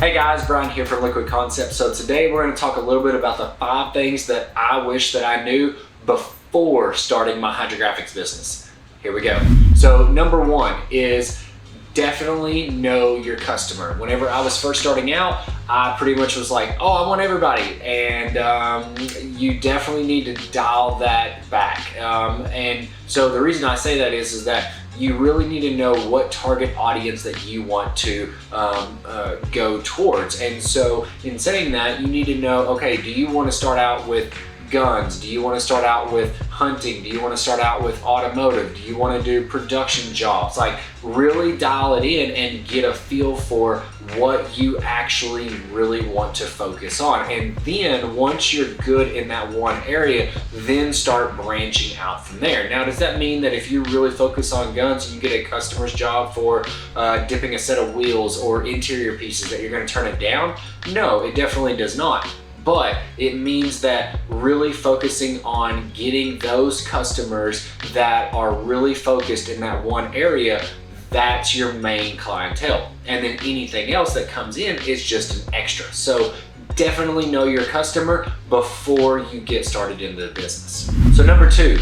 Hey guys, Bryan here from Liquid Concepts. So today we're going to talk a little bit about the 5 things that I wish that I knew before starting my hydrographics business. Here we go. So number 1 is definitely know your customer. Whenever I was first starting out, I pretty much was like, oh, I want everybody. And you definitely need to dial that back. And so the reason I say that is that you really need to know what target audience that you want to go towards. And so in saying that, you need to know, okay, do you want to start out with guns? Do you want to start out with hunting? Do you want to start out with automotive? Do you want to do production jobs? Like really dial it in and get a feel for what you actually really want to focus on. And then once you're good in that one area, then start branching out from there. Now, does that mean that if you really focus on guns and you get a customer's job for dipping a set of wheels or interior pieces that you're going to turn it down? No, it definitely does not. But it means that really focusing on getting those customers that are really focused in that one area, that's your main clientele. And then anything else that comes in is just an extra. So definitely know your customer before you get started into the business. So number two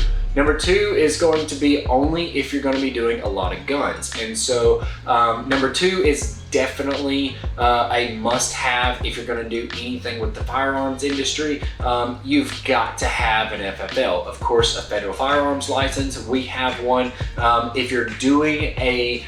is going to be only if you're going to be doing a lot of guns. And so number 2 is definitely a must-have if you're going to do anything with the firearms industry. You've got to have an FFL, of course, a federal firearms license. We have one. If you're doing a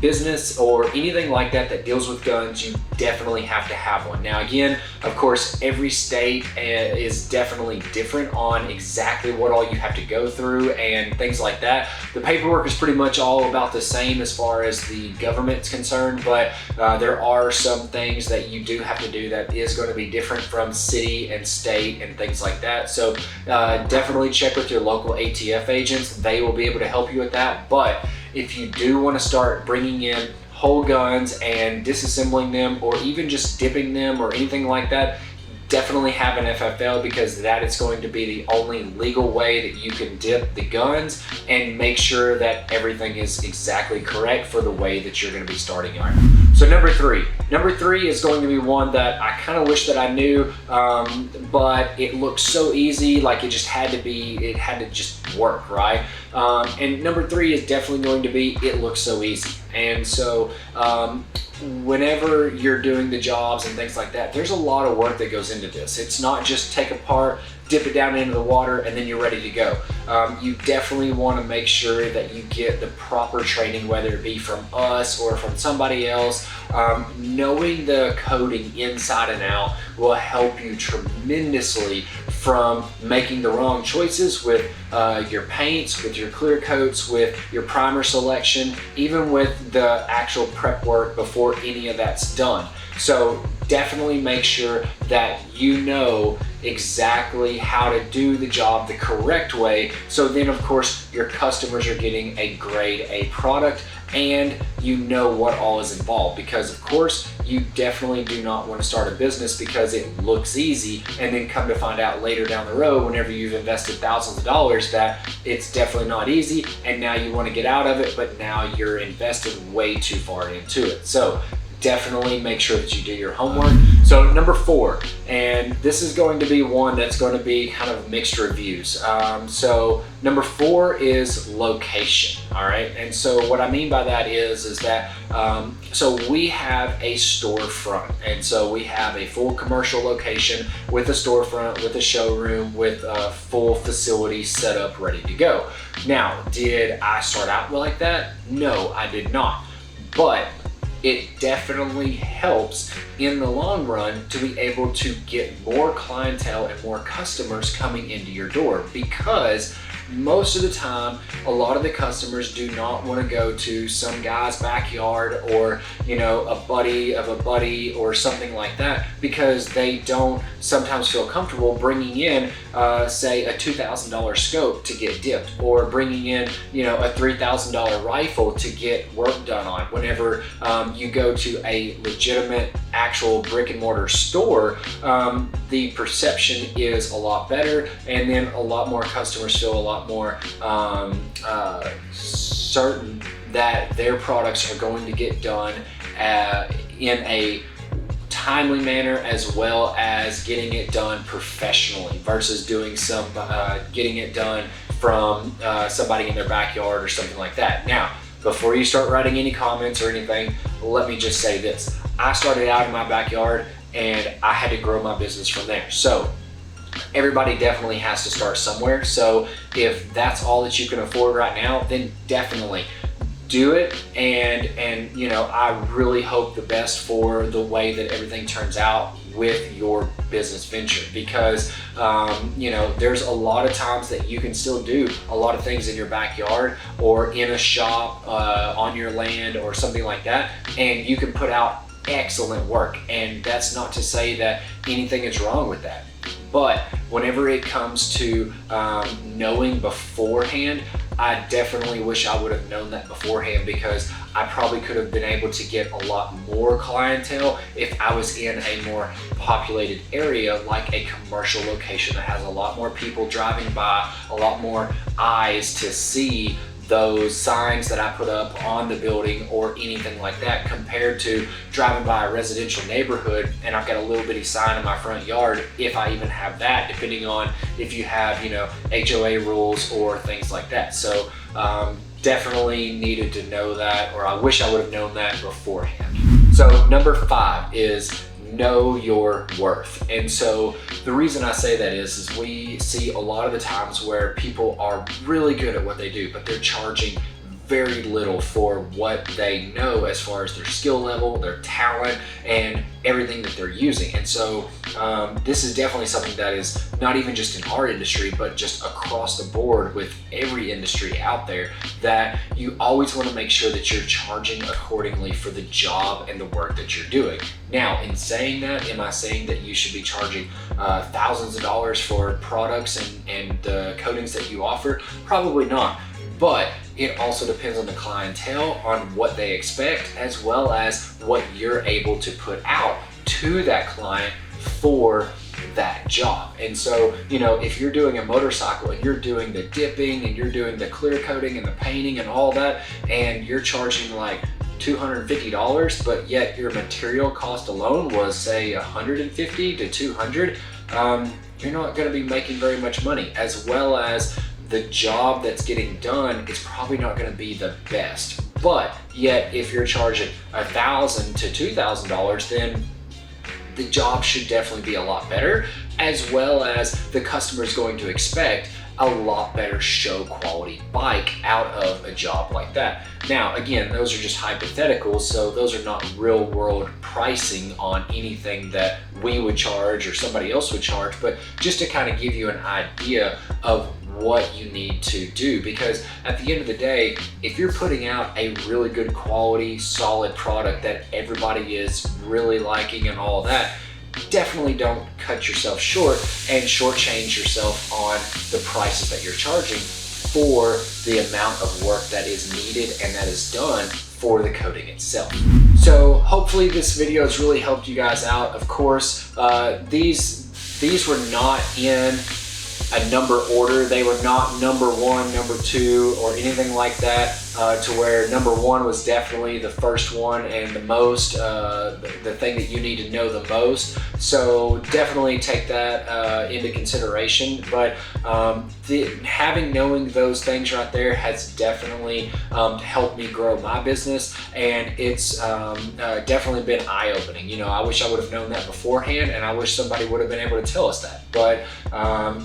business or anything like that that deals with guns, you definitely have to have one. Now again, of course, every state is definitely different on exactly what all you have to go through and things like that. The paperwork is pretty much all about the same as far as the government's concerned, but there are some things that you do have to do that is going to be different from city and state and things like that. So definitely check with your local ATF agents. They will be able to help you with that. But if you do want to start bringing in whole guns and disassembling them or even just dipping them or anything like that, definitely have an FFL, because that is going to be the only legal way that you can dip the guns and make sure that everything is exactly correct for the way that you're going to be starting out. So number three is going to be one that I kind of wish that I knew, but it looks so easy, like it had to just work, right? And number 3 is definitely going to be, it looks so easy. And so whenever you're doing the jobs and things like that, there's a lot of work that goes into this. It's not just take apart, dip it down into the water, and then you're ready to go. You definitely want to make sure that you get the proper training, whether it be from us or from somebody else. Knowing the coding inside and out will help you tremendously from making the wrong choices with your paints, with your clear coats, with your primer selection, even with the actual prep work before any of that's done. So definitely make sure that you know exactly how to do the job the correct way. So then of course your customers are getting a grade A product and you know what all is involved, because of course you definitely do not want to start a business because it looks easy and then come to find out later down the road, whenever you've invested thousands of dollars, that it's definitely not easy and now you want to get out of it, but now you're invested way too far into it. So definitely make sure that you do your homework. So number 4, and this is going to be one that's going to be kind of mixed reviews. So number 4 is location. All right. And so what I mean by that is that so we have a storefront, and so we have a full commercial location with a storefront, with a showroom, with a full facility set up, ready to go. Now, did I start out like that? No, I did not. But it definitely helps in the long run to be able to get more clientele and more customers coming into your door, because most of the time, a lot of the customers do not want to go to some guy's backyard or, you know, a buddy of a buddy or something like that, because they don't sometimes feel comfortable bringing in, say, a $2,000 scope to get dipped, or bringing in, you know, a $3,000 rifle to get work done on. Whenever you go to a legitimate, actual brick and mortar store, the perception is a lot better, and then a lot more customers feel a lot more certain that their products are going to get done in a timely manner, as well as getting it done professionally versus doing getting it done from somebody in their backyard or something like that. Now, before you start writing any comments or anything, let me just say this. I started out in my backyard and I had to grow my business from there. So everybody definitely has to start somewhere. So if that's all that you can afford right now, then definitely do it. And you know, I really hope the best for the way that everything turns out with your business venture, because you know, there's a lot of times that you can still do a lot of things in your backyard or in a shop on your land or something like that, and you can put out excellent work. And that's not to say that anything is wrong with that, but whenever it comes to knowing beforehand, I definitely wish I would have known that beforehand, because I probably could have been able to get a lot more clientele if I was in a more populated area, like a commercial location that has a lot more people driving by, a lot more eyes to see those signs that I put up on the building or anything like that, compared to driving by a residential neighborhood and I've got a little bitty sign in my front yard, if I even have that, depending on if you have, you know, HOA rules or things like that. So definitely needed to know that, or I wish I would have known that beforehand. So number 5 is know your worth. And so the reason I say that is we see a lot of the times where people are really good at what they do, but they're charging very little for what they know as far as their skill level, their talent, and everything that they're using. And so this is definitely something that is not even just in our industry, but just across the board with every industry out there, that you always want to make sure that you're charging accordingly for the job and the work that you're doing. Now, in saying that, am I saying that you should be charging thousands of dollars for products and the coatings that you offer? Probably not. But it also depends on the clientele, on what they expect, as well as what you're able to put out to that client for that job. And so, you know, if you're doing a motorcycle and you're doing the dipping and you're doing the clear coating and the painting and all that, and you're charging like $250, but yet your material cost alone was say $150 to $200, you're not going to be making very much money, as well as the job that's getting done is probably not going to be the best. But yet, if you're charging $1,000 to $2,000, then the job should definitely be a lot better, as well as the customer is going to expect a lot better show quality bike out of a job like that. Now, again, those are just hypotheticals, so those are not real world pricing on anything that we would charge or somebody else would charge, but just to kind of give you an idea of what you need to do. Because at the end of the day, if you're putting out a really good quality, solid product that everybody is really liking and all that, definitely don't cut yourself short and shortchange yourself on the prices that you're charging for the amount of work that is needed and that is done for the coating itself. So hopefully this video has really helped you guys out. Of course, these were not in a number order. They were not number 1, number 2, or anything like that, to where number 1 was definitely the first one and the most, the thing that you need to know the most. So definitely take that into consideration. But knowing those things right there has definitely helped me grow my business, and it's definitely been eye-opening. You know, I wish I would have known that beforehand, and I wish somebody would have been able to tell us that, but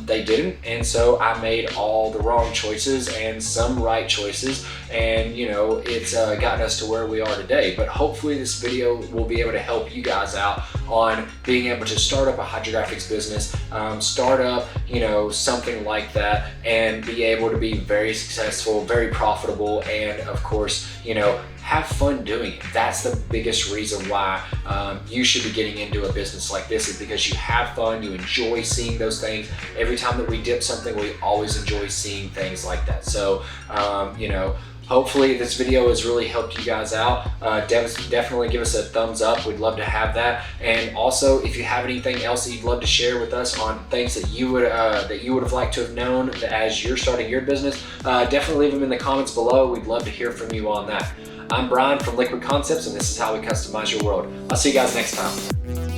they didn't. And so I made all the wrong choices and some right choices, and you know, it's gotten us to where we are today. But hopefully this video will be able to help you guys out on being able to start up a hydrographics business, start up, you know, something like that, and be able to be very successful, very profitable, and of course, you know, have fun doing it. That's the biggest reason why you should be getting into a business like this, is because you have fun, you enjoy seeing those things. Every time that we dip something, we always enjoy seeing things like that. So, you know, hopefully this video has really helped you guys out. Definitely give us a thumbs up. We'd love to have that. And also, if you have anything else that you'd love to share with us on things that you would have liked to have known as you're starting your business, definitely leave them in the comments below. We'd love to hear from you on that. I'm Bryan from Liquid Concepts, and this is how we customize your world. I'll see you guys next time.